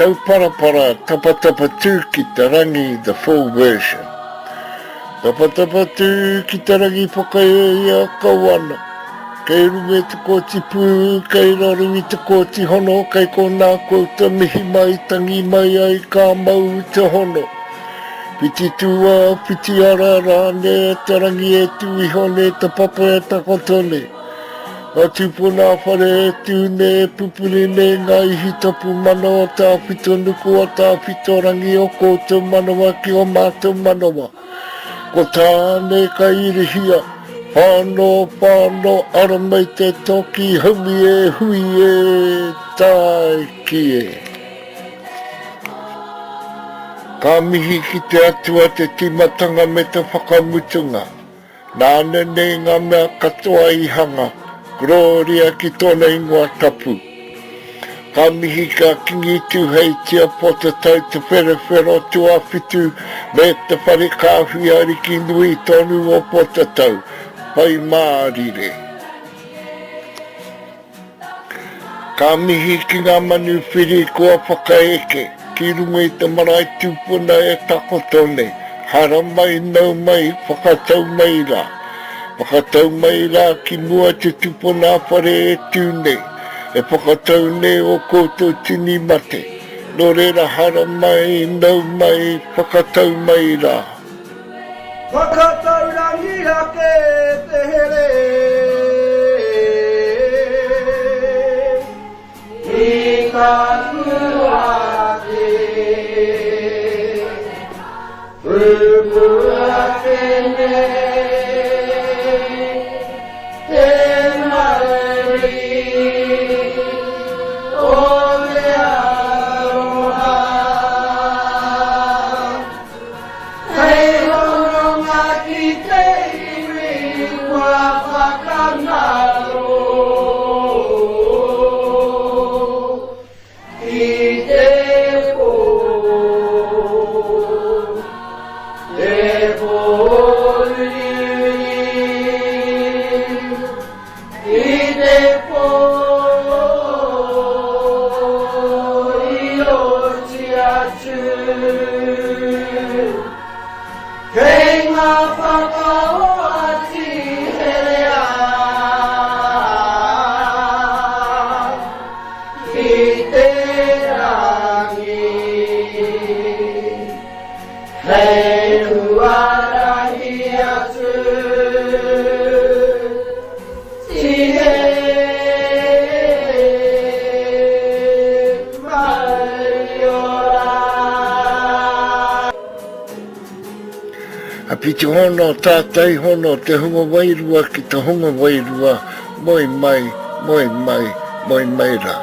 Tau Parapara Tapatapa Tū ki te rangi, the full version. Tapatapa tū ki te rangi whakae ia kawana. Kei rume te kōti pū, kei raru i te kōti hono, kei ko nā kouta te mihi mai, tangi mai ai ka mau te hono. Piti tua, piti arara, ne te rangi e tu i hone, te papa e takotone. Ngā tūpuna whare e tū ne pupuri ne ngā ihi tapu manawa, tā whito nukua, tā whito rangi o koutou manawa ki o mātou manawa. Ko tāne ka irihia, whāno, ara mai te toki, humi e, hui e, tai ki e. Ka mihi ki te atua te timatanga me te whakamutunga. Nāne ne ngā mea katoa i hanga, gloria ki tōna ingoa tapu. Ka mihi ka kingi tu hei tia pota tau te wherewhero tua whitu me te whare kāhui ariki nui tonu o pota tau. Pai mārire. Ka mihi ki ngā manu whiri kua whakaeke. Ki runga i te marae tūpuna e takotone, hara mai, nau mai, whakatau mai rā. Whakatau mai rā ki mua te tūpuna whare e tūne, e whakatau ne o koutou tini mate. Nō reira hara mai, nau mai, whakatau mai rā. Whakatau rangi rake te here, i ka kua. Piti hono, tātai hono, te hunga wairua ki te hunga wairua, moi mai rā.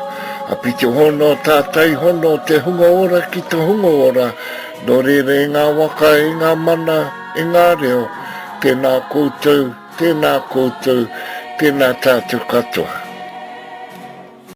A piti hono, tātai hono, te hunga ora ki te hunga ora, no rere e ngā waka, e ngā mana, e ngā reo, tēnā koutou, tēnā tātou katoa.